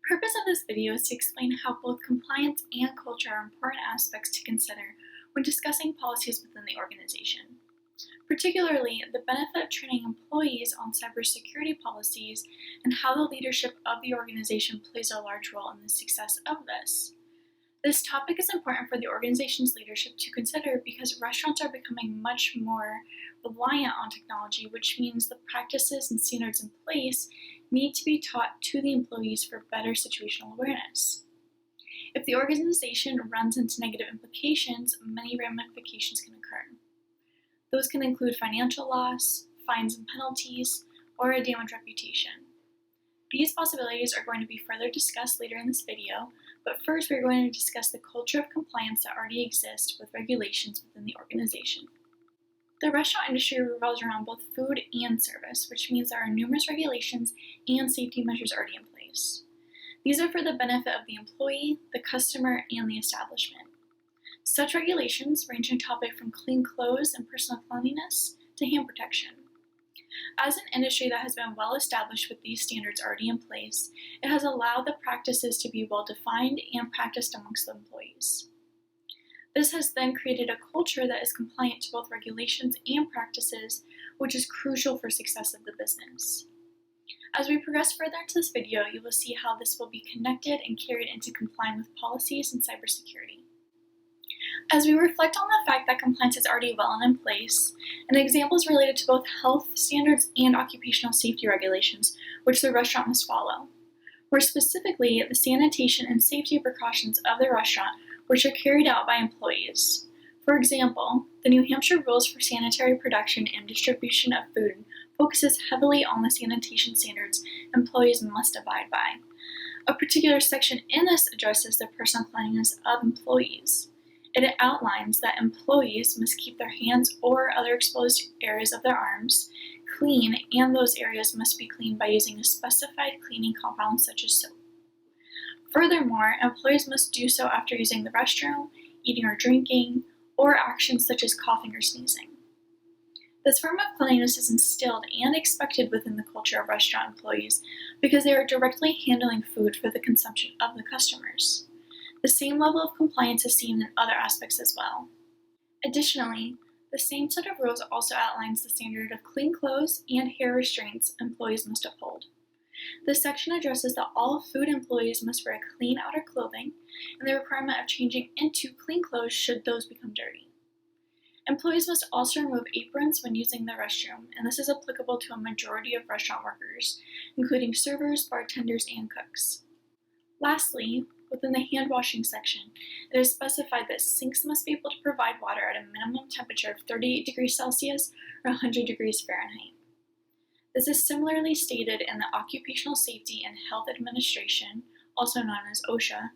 purpose of this video is to explain how both compliance and culture are important aspects to consider when discussing policies within the organization. Particularly, the benefit of training employees on cybersecurity policies and how the leadership of the organization plays a large role in the success of this. This topic is important for the organization's leadership to consider because restaurants are becoming much more reliant on technology, which means the practices and standards in place need to be taught to the employees for better situational awareness. If the organization runs into negative implications, many ramifications can occur. Those can include financial loss, fines and penalties, or a damaged reputation. These possibilities are going to be further discussed later in this video, but first we're going to discuss the culture of compliance that already exists with regulations within the organization. The restaurant industry revolves around both food and service, which means there are numerous regulations and safety measures already in place. These are for the benefit of the employee, the customer, and the establishment. Such regulations range in topic from clean clothes and personal cleanliness to hand protection. As an industry that has been well established with these standards already in place, it has allowed the practices to be well defined and practiced amongst the employees. This has then created a culture that is compliant to both regulations and practices, which is crucial for success of the business. As we progress further into this video, you will see how this will be connected and carried into complying with policies and cybersecurity. As we reflect on the fact that compliance is already well and in place, an example is related to both health standards and occupational safety regulations, which the restaurant must follow. More specifically, the sanitation and safety precautions of the restaurant, which are carried out by employees. For example, the New Hampshire Rules for Sanitary Production and Distribution of Food focuses heavily on the sanitation standards employees must abide by. A particular section in this addresses the personal cleanliness of employees. It outlines that employees must keep their hands or other exposed areas of their arms clean, and those areas must be cleaned by using a specified cleaning compound such as soap. Furthermore, employees must do so after using the restroom, eating or drinking, or actions such as coughing or sneezing. This form of cleanliness is instilled and expected within the culture of restaurant employees because they are directly handling food for the consumption of the customers. The same level of compliance is seen in other aspects as well. Additionally, the same set of rules also outlines the standard of clean clothes and hair restraints employees must uphold. This section addresses that all food employees must wear clean outer clothing and the requirement of changing into clean clothes should those become dirty. Employees must also remove aprons when using the restroom, and this is applicable to a majority of restaurant workers, including servers, bartenders, and cooks. Lastly, within the hand washing section, it is specified that sinks must be able to provide water at a minimum temperature of 38 degrees Celsius or 100 degrees Fahrenheit. This is similarly stated in the Occupational Safety and Health Administration, also known as OSHA,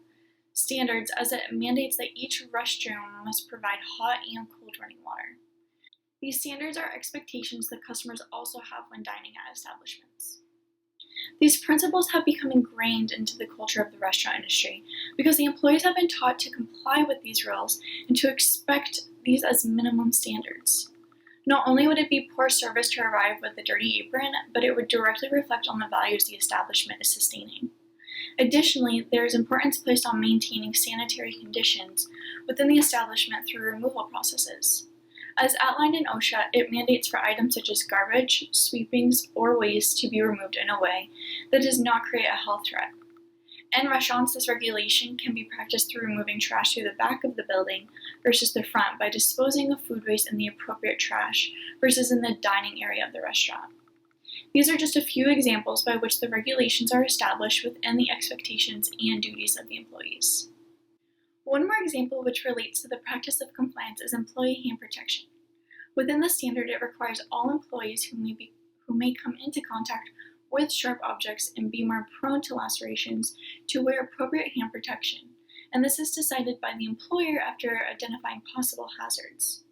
standards, as it mandates that each restroom must provide hot and cold running water. These standards are expectations that customers also have when dining at establishments. These principles have become ingrained into the culture of the restaurant industry because the employees have been taught to comply with these rules and to expect these as minimum standards. Not only would it be poor service to arrive with a dirty apron, but it would directly reflect on the values the establishment is sustaining. Additionally, there is importance placed on maintaining sanitary conditions within the establishment through removal processes. As outlined in OSHA, it mandates for items such as garbage, sweepings, or waste to be removed in a way that does not create a health threat. In restaurants, this regulation can be practiced through removing trash through the back of the building versus the front by disposing of food waste in the appropriate trash versus in the dining area of the restaurant. These are just a few examples by which the regulations are established within the expectations and duties of the employees. One more example which relates to the practice of compliance is employee hand protection. Within the standard, it requires all employees who may come into contact with sharp objects and be more prone to lacerations to wear appropriate hand protection, and this is decided by the employer after identifying possible hazards.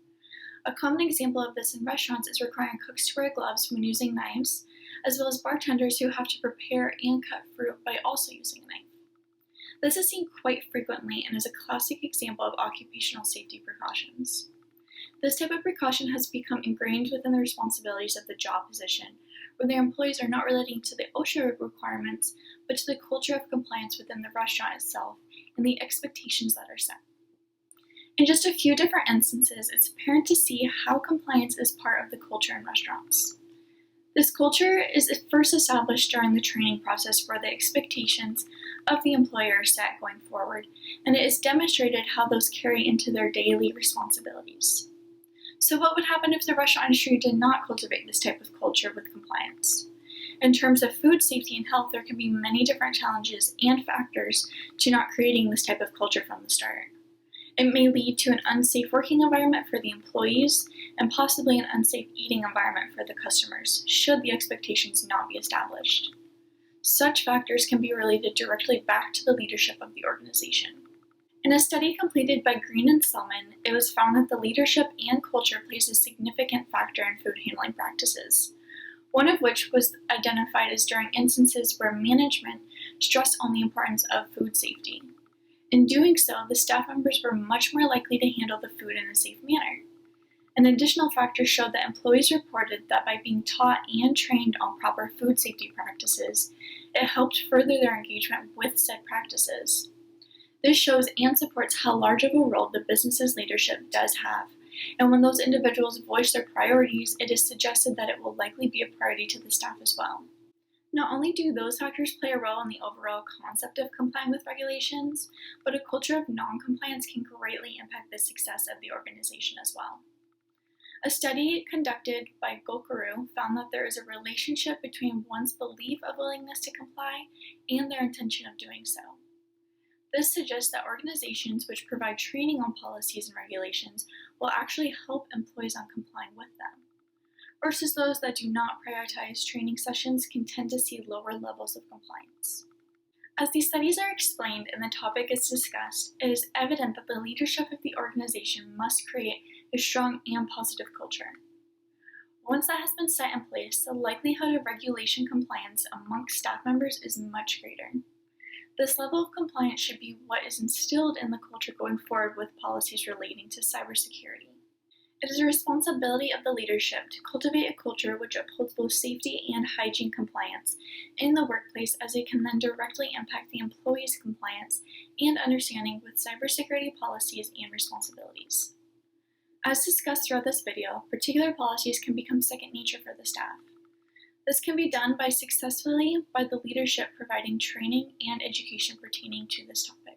A common example of this in restaurants is requiring cooks to wear gloves when using knives, as well as bartenders who have to prepare and cut fruit by also using a knife. This is seen quite frequently and is a classic example of occupational safety precautions. This type of precaution has become ingrained within the responsibilities of the job position, where their employees are not relating to the OSHA requirements, but to the culture of compliance within the restaurant itself and the expectations that are set. In just a few different instances, it's apparent to see how compliance is part of the culture in restaurants. This culture is first established during the training process where the expectations of the employer are set going forward, and it is demonstrated how those carry into their daily responsibilities. So what would happen if the restaurant industry did not cultivate this type of culture with compliance? In terms of food safety and health, there can be many different challenges and factors to not creating this type of culture from the start. It may lead to an unsafe working environment for the employees and possibly an unsafe eating environment for the customers, should the expectations not be established. Such factors can be related directly back to the leadership of the organization. In a study completed by Green and Selman, it was found that the leadership and culture plays a significant factor in food handling practices, one of which was identified as during instances where management stressed on the importance of food safety. In doing so, the staff members were much more likely to handle the food in a safe manner. An additional factor showed that employees reported that by being taught and trained on proper food safety practices, it helped further their engagement with said practices. This shows and supports how large of a role the business's leadership does have, and when those individuals voice their priorities, it is suggested that it will likely be a priority to the staff as well. Not only do those factors play a role in the overall concept of complying with regulations, but a culture of non-compliance can greatly impact the success of the organization as well. A study conducted by Golkaru found that there is a relationship between one's belief of willingness to comply and their intention of doing so. This suggests that organizations which provide training on policies and regulations will actually help employees on complying with them, versus those that do not prioritize training sessions can tend to see lower levels of compliance. As these studies are explained and the topic is discussed, it is evident that the leadership of the organization must create a strong and positive culture. Once that has been set in place, the likelihood of regulation compliance amongst staff members is much greater. This level of compliance should be what is instilled in the culture going forward with policies relating to cybersecurity. It is a responsibility of the leadership to cultivate a culture which upholds both safety and hygiene compliance in the workplace, as it can then directly impact the employees' compliance and understanding with cybersecurity policies and responsibilities. As discussed throughout this video, particular policies can become second nature for the staff. This can be done by the leadership providing training and education pertaining to this topic.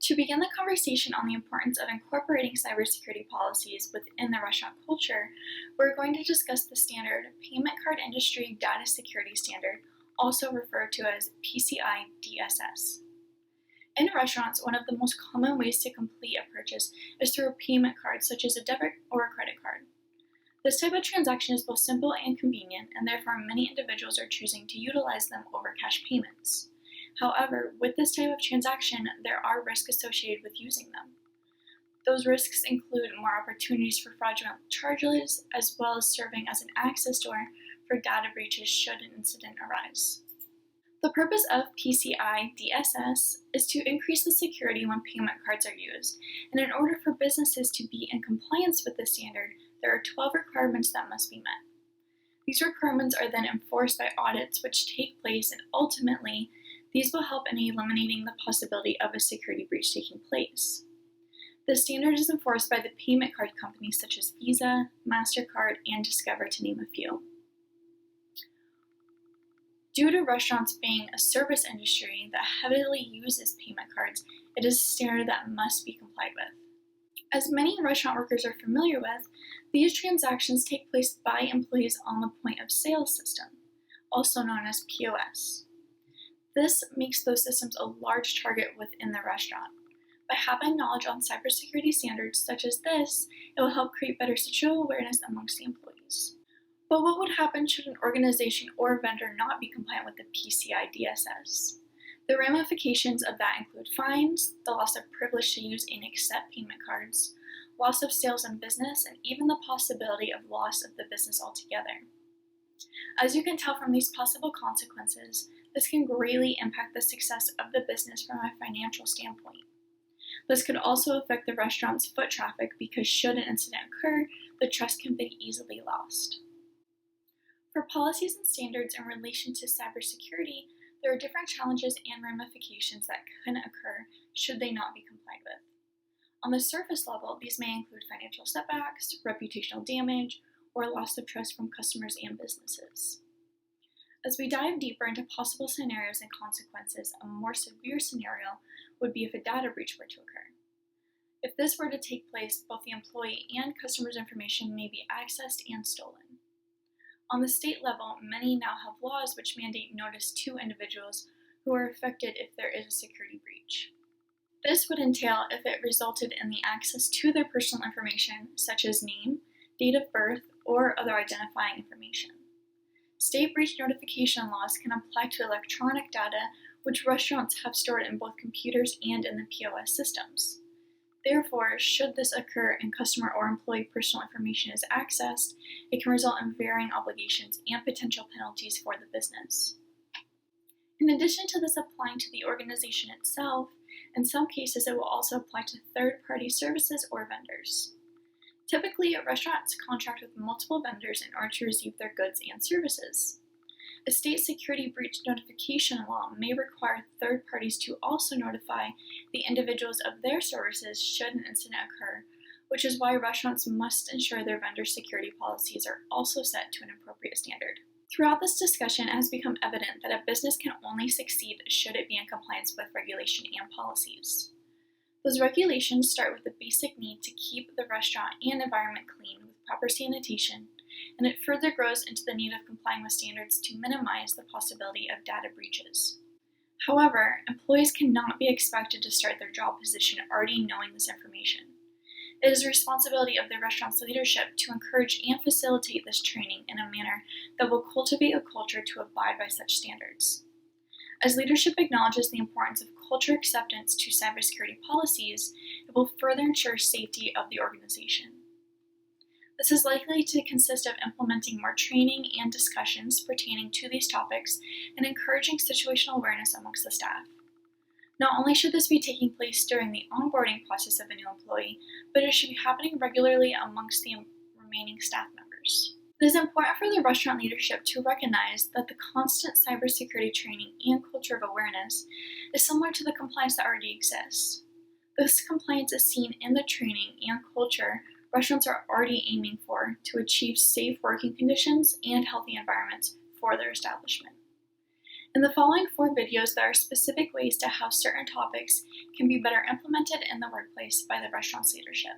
To begin the conversation on the importance of incorporating cybersecurity policies within the restaurant culture, we're going to discuss the standard Payment Card Industry Data Security Standard, also referred to as PCI DSS. In restaurants, one of the most common ways to complete a purchase is through a payment card, such as a debit or a credit card. This type of transaction is both simple and convenient, and therefore many individuals are choosing to utilize them over cash payments. However, with this type of transaction, there are risks associated with using them. Those risks include more opportunities for fraudulent charges, as well as serving as an access door for data breaches should an incident arise. The purpose of PCI DSS is to increase the security when payment cards are used, and in order for businesses to be in compliance with this standard, there are 12 requirements that must be met. These requirements are then enforced by audits which take place, and ultimately, these will help in eliminating the possibility of a security breach taking place. The standard is enforced by the payment card companies such as Visa, MasterCard, and Discover, to name a few. Due to restaurants being a service industry that heavily uses payment cards, it is a standard that must be complied with. As many restaurant workers are familiar with, these transactions take place by employees on the point of sale system, also known as POS. This makes those systems a large target within the restaurant. By having knowledge on cybersecurity standards such as this, it will help create better situational awareness amongst the employees. But what would happen should an organization or vendor not be compliant with the PCI DSS? The ramifications of that include fines, the loss of privilege to use and accept payment cards, loss of sales and business, and even the possibility of loss of the business altogether. As you can tell from these possible consequences, this can greatly impact the success of the business from a financial standpoint. This could also affect the restaurant's foot traffic because should an incident occur, the trust can be easily lost. For policies and standards in relation to cybersecurity, there are different challenges and ramifications that can occur should they not be complied with. On the surface level, these may include financial setbacks, reputational damage, or loss of trust from customers and businesses. As we dive deeper into possible scenarios and consequences, a more severe scenario would be if a data breach were to occur. If this were to take place, both the employee and customer's information may be accessed and stolen. On the state level, many now have laws which mandate notice to individuals who are affected if there is a security breach. This would entail if it resulted in the access to their personal information, such as name, date of birth, or other identifying information. State breach notification laws can apply to electronic data which restaurants have stored in both computers and in the POS systems. Therefore, should this occur and customer or employee personal information is accessed, it can result in varying obligations and potential penalties for the business. In addition to this applying to the organization itself, in some cases it will also apply to third-party services or vendors. Typically, restaurants contract with multiple vendors in order to receive their goods and services. A state security breach notification law may require third parties to also notify the individuals of their services should an incident occur, which is why restaurants must ensure their vendor security policies are also set to an appropriate standard. Throughout this discussion, it has become evident that a business can only succeed should it be in compliance with regulation and policies. Those regulations start with the basic need to keep the restaurant and environment clean with proper sanitation, and it further grows into the need of complying with standards to minimize the possibility of data breaches. However, employees cannot be expected to start their job position already knowing this information. It is the responsibility of the restaurant's leadership to encourage and facilitate this training in a manner that will cultivate a culture to abide by such standards. As leadership acknowledges the importance of culture acceptance to cybersecurity policies, it will further ensure safety of the organization. This is likely to consist of implementing more training and discussions pertaining to these topics and encouraging situational awareness amongst the staff. Not only should this be taking place during the onboarding process of a new employee, but it should be happening regularly amongst the remaining staff members. It is important for the restaurant leadership to recognize that the constant cybersecurity training and culture of awareness is similar to the compliance that already exists. This compliance is seen in the training and culture restaurants are already aiming for to achieve safe working conditions and healthy environments for their establishment. In the following 4 videos, there are specific ways to how certain topics can be better implemented in the workplace by the restaurant's leadership.